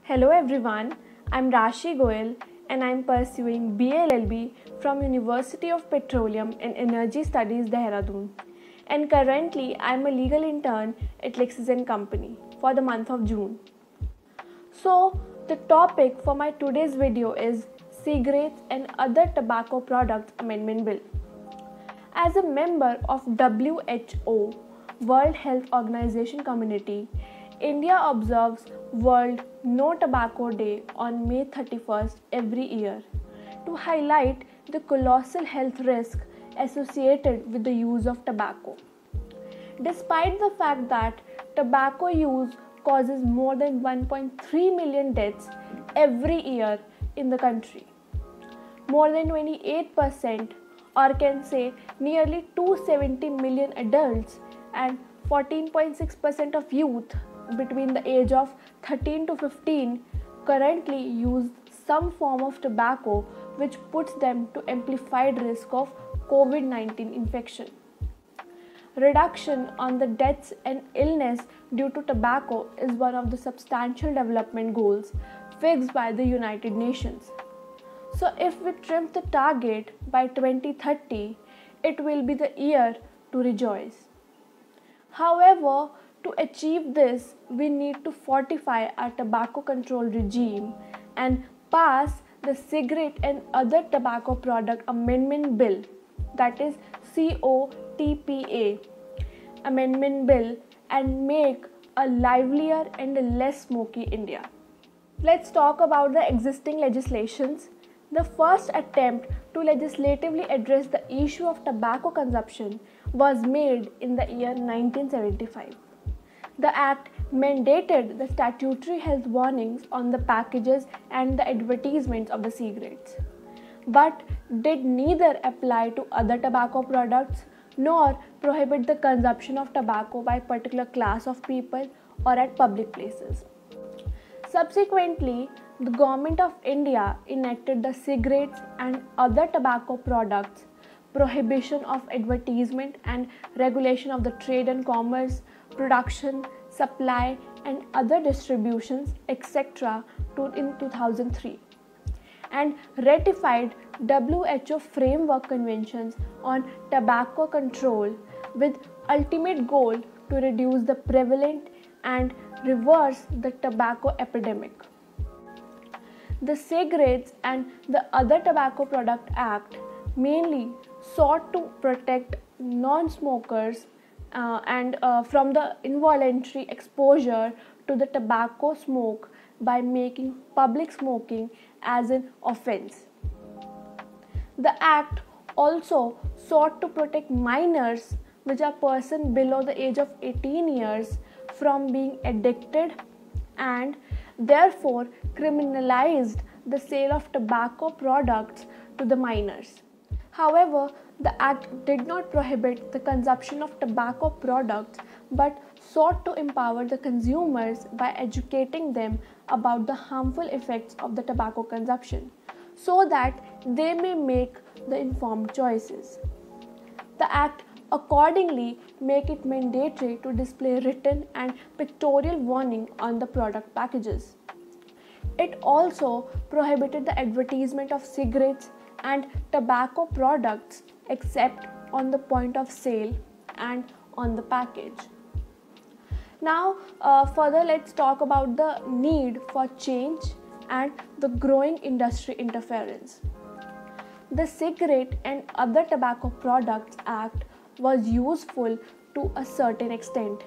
Hello everyone, I'm Rashi Goyal and I'm pursuing BLLB from University of Petroleum and Energy Studies, Dehradun. And currently I'm a legal intern at Lexis & Company for the month of June. So the topic for my today's video is Cigarettes and Other Tobacco Products Amendment Bill. As a member of WHO, World Health Organization community, India observes World No Tobacco Day on May 31st every year to highlight the colossal health risk associated with the use of tobacco. Despite the fact that tobacco use causes more than 1.3 million deaths every year in the country, more than 28%, or can say nearly 270 million adults and 14.6% of youth between the age of 13 to 15 currently use some form of tobacco, which puts them to amplified risk of COVID-19 infection. Reduction on the deaths and illness due to tobacco is one of the substantial development goals fixed by the United Nations. So if we trim the target by 2030, it will be the year to rejoice. However, to achieve this, we need to fortify our tobacco control regime and pass the Cigarette and Other Tobacco Product Amendment Bill, that is COTPA Amendment Bill, and make a livelier and less smoky India. Let's talk about the existing legislations. The first attempt to legislatively address the issue of tobacco consumption was made in the year 1975. The Act mandated the statutory health warnings on the packages and the advertisements of the cigarettes, but did neither apply to other tobacco products nor prohibit the consumption of tobacco by a particular class of people or at public places. Subsequently, the Government of India enacted the Cigarettes and Other Tobacco Products Prohibition of Advertisement and Regulation of the Trade and Commerce, Production, Supply and Other Distributions, etc. in 2003, and ratified WHO Framework Conventions on Tobacco Control with ultimate goal to reduce the prevalent and reverse the tobacco epidemic. The Cigarettes and the Other Tobacco Product Act mainly sought to protect non-smokers and from the involuntary exposure to the tobacco smoke by making public smoking as an offense. The Act also sought to protect minors, which are persons below the age of 18 years, from being addicted, and therefore criminalized the sale of tobacco products to the minors. However, the Act did not prohibit the consumption of tobacco products but sought to empower the consumers by educating them about the harmful effects of the tobacco consumption so that they may make the informed choices. The Act accordingly make it mandatory to display written and pictorial warning on the product packages. It also prohibited the advertisement of cigarettes and tobacco products except on the point of sale and on the package. Now, further let's talk about the need for change and the growing industry interference. The Cigarette and Other Tobacco Products Act was useful to a certain extent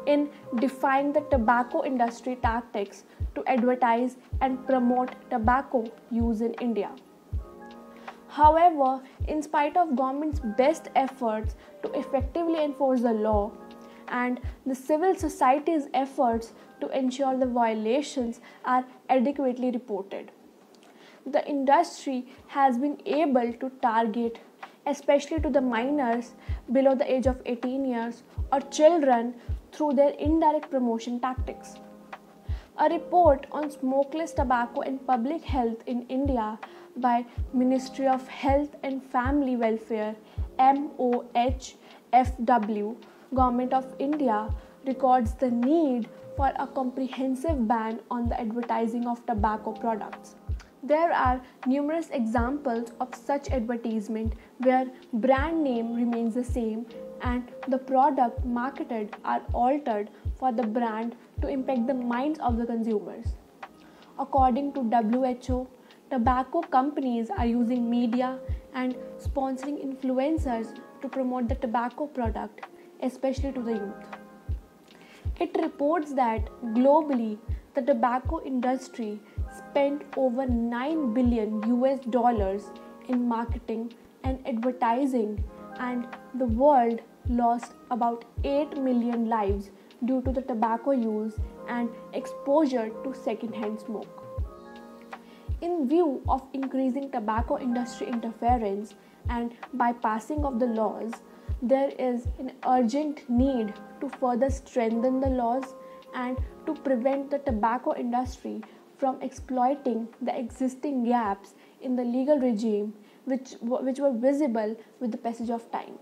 in defining the tobacco industry tactics to advertise and promote tobacco use in India. However, in spite of government's best efforts to effectively enforce the law and the civil society's efforts to ensure the violations are adequately reported, the industry has been able to target especially to the minors below the age of 18 years or children through their indirect promotion tactics. A report on smokeless tobacco and public health in India by Ministry of Health and Family Welfare MOHFW, Government of India, records the need for a comprehensive ban on the advertising of tobacco products. There are numerous examples of such advertisement where brand name remains the same and the product marketed are altered for the brand to impact the minds of the consumers. According to WHO, tobacco companies are using media and sponsoring influencers to promote the tobacco product, especially to the youth. It reports that globally, the tobacco industry spent over $9 billion in marketing and advertising, and the world lost about 8 million lives due to the tobacco use and exposure to secondhand smoke. In view of increasing tobacco industry interference and bypassing of the laws, there is an urgent need to further strengthen the laws and to prevent the tobacco industry from exploiting the existing gaps in the legal regime which were visible with the passage of time.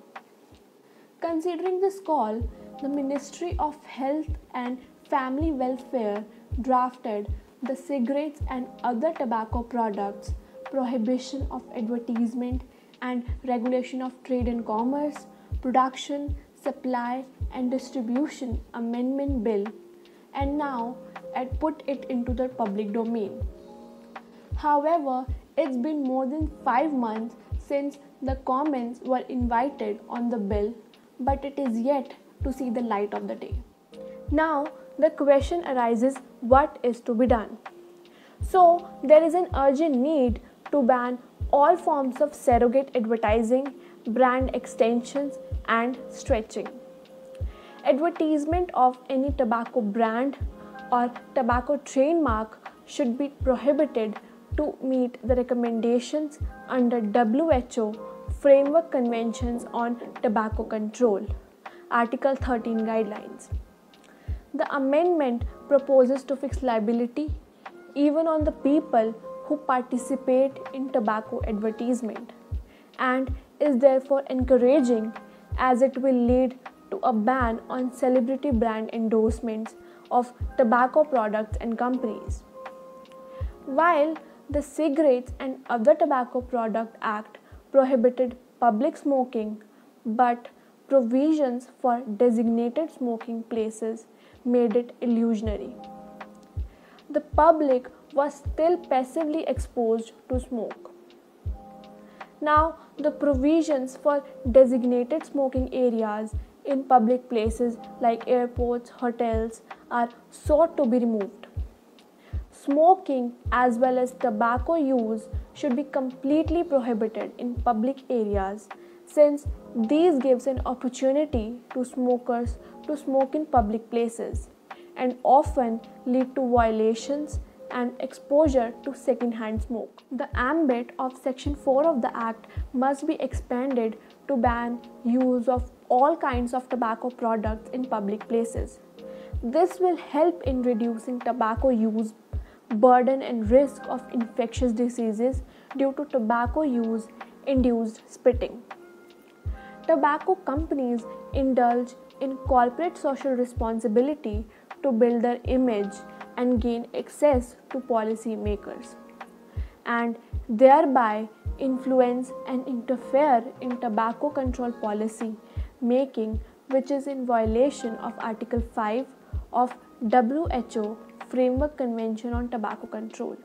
Considering this call, the Ministry of Health and Family Welfare drafted the Cigarettes and Other Tobacco Products Prohibition of Advertisement and Regulation of Trade and Commerce, Production, Supply and Distribution Amendment Bill, and now had put it into the public domain. However, it's been more than 5 months since the comments were invited on the bill, but it is yet to see the light of the day. Now, the question arises, what is to be done? So, there is an urgent need to ban all forms of surrogate advertising, brand extensions, and stretching. Advertisement of any tobacco brand or tobacco trademark should be prohibited to meet the recommendations under WHO Framework Conventions on Tobacco Control, Article 13 guidelines. The amendment proposes to fix liability even on the people who participate in tobacco advertisement and is therefore encouraging, as it will lead to a ban on celebrity brand endorsements of tobacco products and companies. While the Cigarettes and Other Tobacco Product Act prohibited public smoking, but provisions for designated smoking places made it illusionary. The public was still passively exposed to smoke. Now, the provisions for designated smoking areas in public places like airports, hotels are sought to be removed. Smoking as well as tobacco use should be completely prohibited in public areas, since these gives an opportunity to smokers to smoke in public places and often lead to violations and exposure to second-hand smoke. The ambit of Section 4 of the Act must be expanded to ban use of all kinds of tobacco products in public places. This will help in reducing tobacco use burden and risk of infectious diseases due to tobacco use induced spitting. Tobacco companies indulge in corporate social responsibility to build their image and gain access to policy makers, and thereby influence and interfere in tobacco control policy making, which is in violation of Article 5 of WHO Framework Convention on Tobacco Control.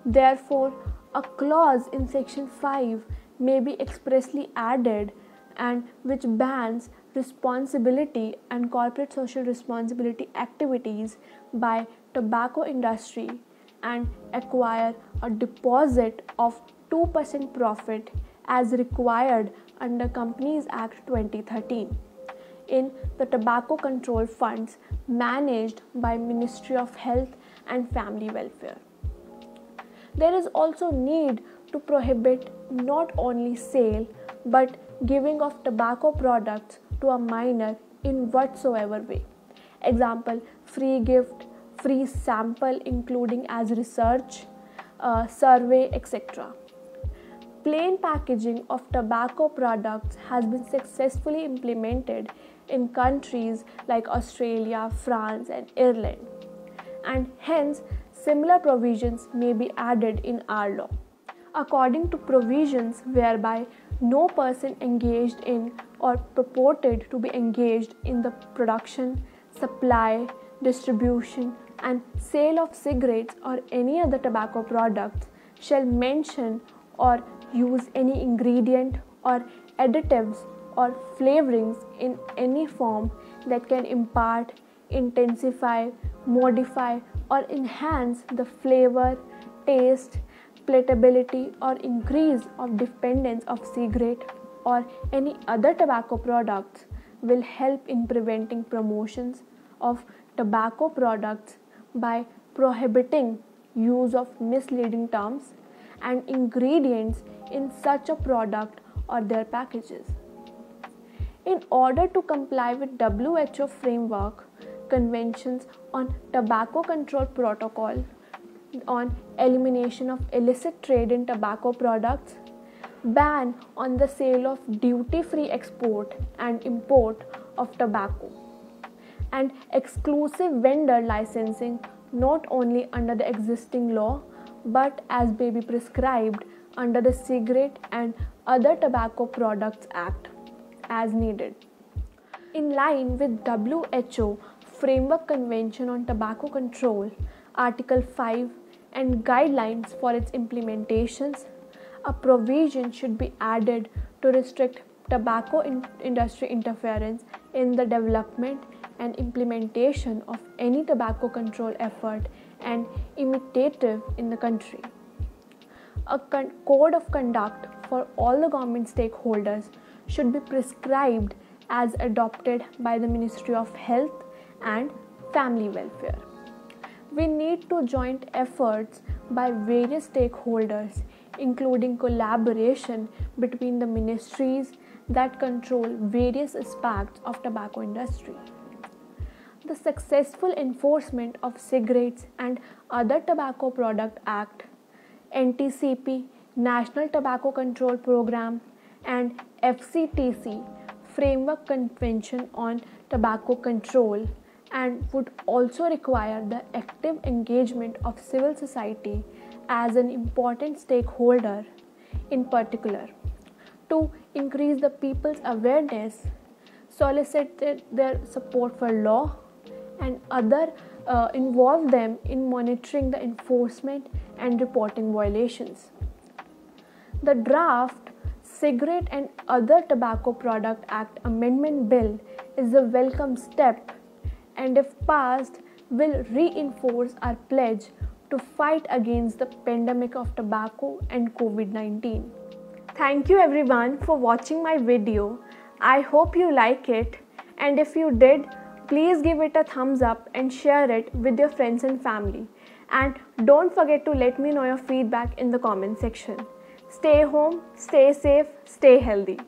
Therefore, a clause in Section 5 may be expressly added and which bans responsibility and corporate social responsibility activities by tobacco industry and acquire a deposit of 2% profit as required under Companies Act 2013 in the tobacco control funds managed by Ministry of Health and Family Welfare. There is also need to prohibit not only sale but giving of tobacco products to a minor in whatsoever way. Example, free gift, free sample including as research, survey, etc. Plain packaging of tobacco products has been successfully implemented in countries like Australia, France, and Ireland, and hence similar provisions may be added in our law. According to provisions whereby no person engaged in or purported to be engaged in the production, supply, distribution, and sale of cigarettes or any other tobacco products shall mention or use any ingredient or additives or flavorings in any form that can impart, intensify, modify, or enhance the flavor, taste, palatability, or increase of dependence of cigarette or any other tobacco products will help in preventing promotions of tobacco products by prohibiting use of misleading terms and ingredients in such a product or their packages. In order to comply with WHO framework conventions on tobacco control protocol on elimination of illicit trade in tobacco products, ban on the sale of duty-free export and import of tobacco, and exclusive vendor licensing not only under the existing law but as may be prescribed under the Cigarette and Other Tobacco Products Act as needed. In line with WHO Framework Convention on Tobacco Control, Article 5, and guidelines for its implementations, a provision should be added to restrict tobacco industry interference in the development and implementation of any tobacco control effort and initiative in the country. A code of conduct for all the government stakeholders should be prescribed as adopted by the Ministry of Health and Family Welfare. We need to joint efforts by various stakeholders, including collaboration between the ministries that control various aspects of tobacco industry. The successful enforcement of Cigarettes and Other Tobacco Product Act, NTCP, National Tobacco Control Program, and FCTC, Framework Convention on Tobacco Control, and would also require the active engagement of civil society as an important stakeholder, in particular, to increase the people's awareness, solicit their support for law, and involve them in monitoring the enforcement and reporting violations. The draft Cigarette and Other Tobacco Product Act Amendment Bill is a welcome step, and if passed, will reinforce our pledge to fight against the pandemic of tobacco and COVID-19. Thank you everyone for watching my video. I hope you like it, and if you did, please give it a thumbs up and share it with your friends and family. And don't forget to let me know your feedback in the comment section. Stay home, stay safe, stay healthy.